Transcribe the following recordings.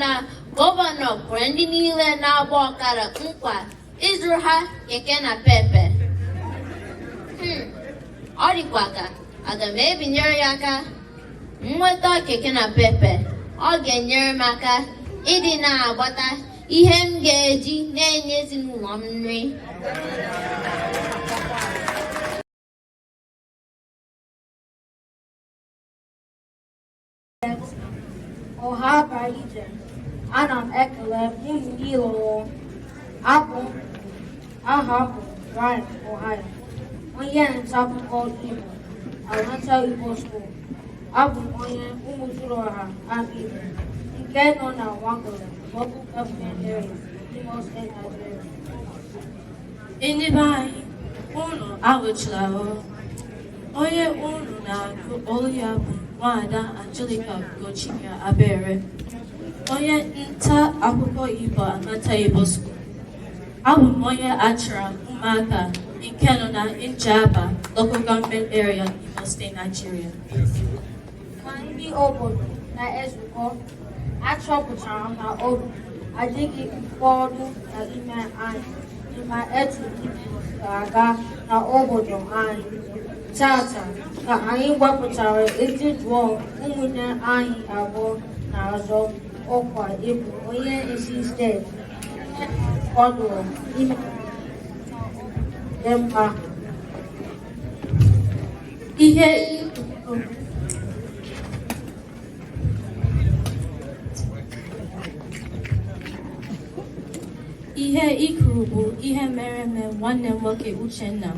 na gọvanọ kwere ndị niile na-agba ọkara nkwa ịzụrụ ha keke na pepe. Ọ dịkwa ka aga m ebinyere ya aka nweta keke na pepe. Ọ ga-enyere m aka ịdị na-agbata ihe m ga-eji na-enye ezinụlọ m nri. Ọha bara ije, ana m ekele unu niile. Aha bụ Brian Ohio, onye ntaakụkọ Igbo, Atlanta Igbo School. Abụ m onye Umuzuruọha Igbo nke nọ na Nwangele, Local Government Area, Imo State, Nigeria. Ndị be anyị, unu awụchila onye unu na-agụ olu ya bụ Nwaada Angelica Gochika Abere, onye nta akụkọ Igbo Atlanta Igbo School. Abụ m onye achara ụmụaka nke nọ na Njaba, Local Government Area, Imo State, Nigeria. Ka ndị obodo na-ezukọ, achọpụtara m na obi adịghị ụfọdụ n'ime anyị ma etu ga-aga n'obodo anyị. Tata ka anyị gbapụtara iji jụọ ụmụnne anyị abụọ na-azọ ọkwa ịbụ onye isi steeti kwadoro ime dị mma. Ihe ikuru bụ ihe mere eme nwanne m nwoke Uchenna.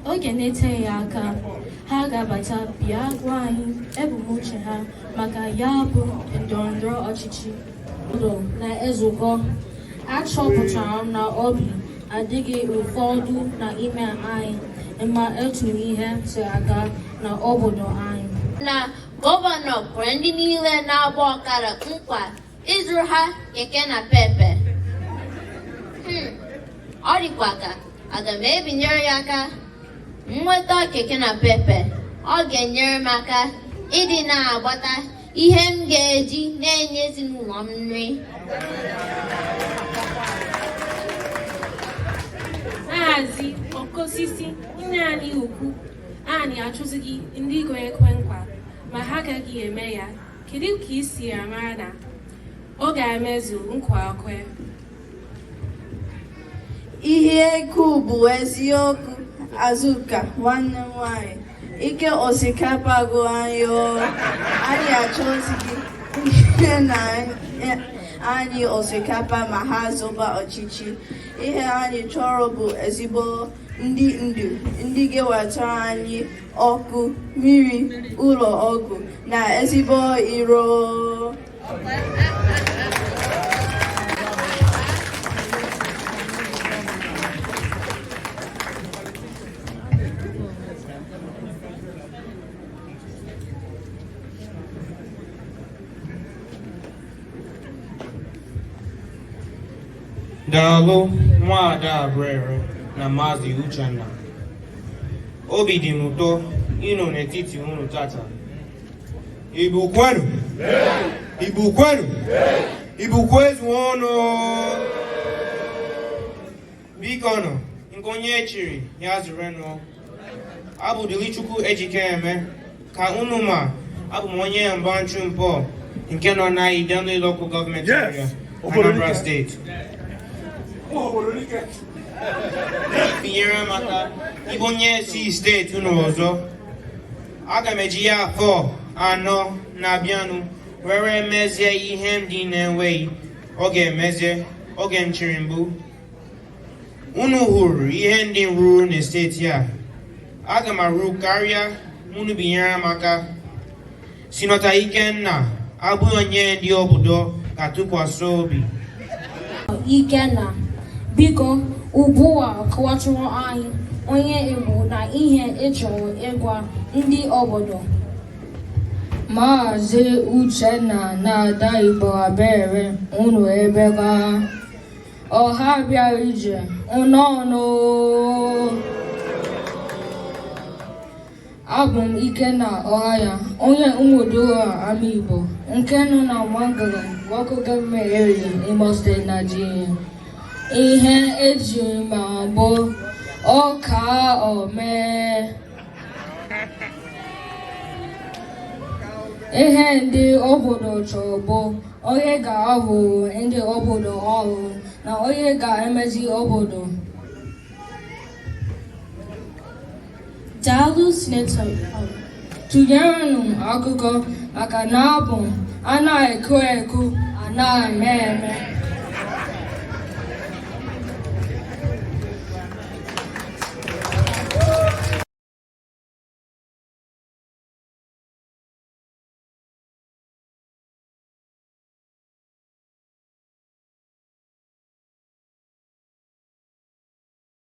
Oge na-eteghị aka, ha ga-abata bịa gwa anyị ebumnuche ha maka ya bụ ndọrọndọrọ ọchịchị obodo na-ezukọ. Achọpụtara m na obi adịghị ụfọdụ n'ime anyị ma etu ihe si aga n'obodo anyị. Na gọvanọ kwere ndị niile na-agba ọkara nkwa ịzụrụ ha keke na pepe. Ọ dịkwa ka aga m ebinyere ya aka nweta keke na pepe. Ọ ga-enyere m aka ịdị na-agbata ihe m ga-eji na-enye ezinụlọ m nri. Maazị Okosisi, nne anyị ukwu, anyị achụzighị ndị ekwe nkwa ma ha agaghị eme ya. Kedu ka ị si amara na ọ ga-emezu nkwa akwe? Ihe ekwu bụ eziokwu. Azụka nwanne m nwanyị, ike osikapa gụ anyị achọzighị ihe na anyị osikapa ma ha zọba ọchịchị. Ihe anyị chọrọ bụ ezigbo ndị ndu, ndị ga-ewetara anyị ọkụ, mmiri, ụlọ ọgwụ na ezigbo iro. Daalụ Nwaada Abere na Maazị Uchenna. Obi dị m ụtọ ịnọ n'etiti unu tata. Igbo kwenu? Igbo kwenu? Igbo kwezuo ọnụ. Biko nọ, nke onye echiri ya zụrenụ. Abụ Dilichukwu Ejikeme, ka unu ma abụ m onye Mbanchu Mpọ nke nọ na Idanle Local Government Area, Anambra State. Binyere maka ịbụ onye si steeti unu ọzọ. Aga m eji ya afọ anọ na-abịanụ were mezie ihe m dị na-enweghị oge emezie oge m chịrị mbụ. Unu hụrụ ihe ndị m ruru na steeti a. Aga m arụ karịa unu binyere m aka. Sinọta Ikenna abụghị onye ndị obodo ga-atụkwasị obi. Ikenna, biko ugbu a kọwatụrụ anyị onye Igbo na ihe ị chọrọ ịgwa ndị obodo. Maazị Uchenna na Ada Igbo Abere, unu ebega. Ọha bịara ije, unu. Abụ m Ikenna Ohaya, onye Umuzuruọha Igbo nke nọ na Nwangele, local government area, Imo State, Nigeria. Ihe eji ma bụ ọka ome. Ihe ndị obodo chọrọ bụ onye ga-abụ ndị obodo ọrụ na onye ga-emezi obodo. Daalụ Sinetọ. Tụnyerenụ akụkọ maka na abụ anaghị ekwu ekwu anaghị eme eme.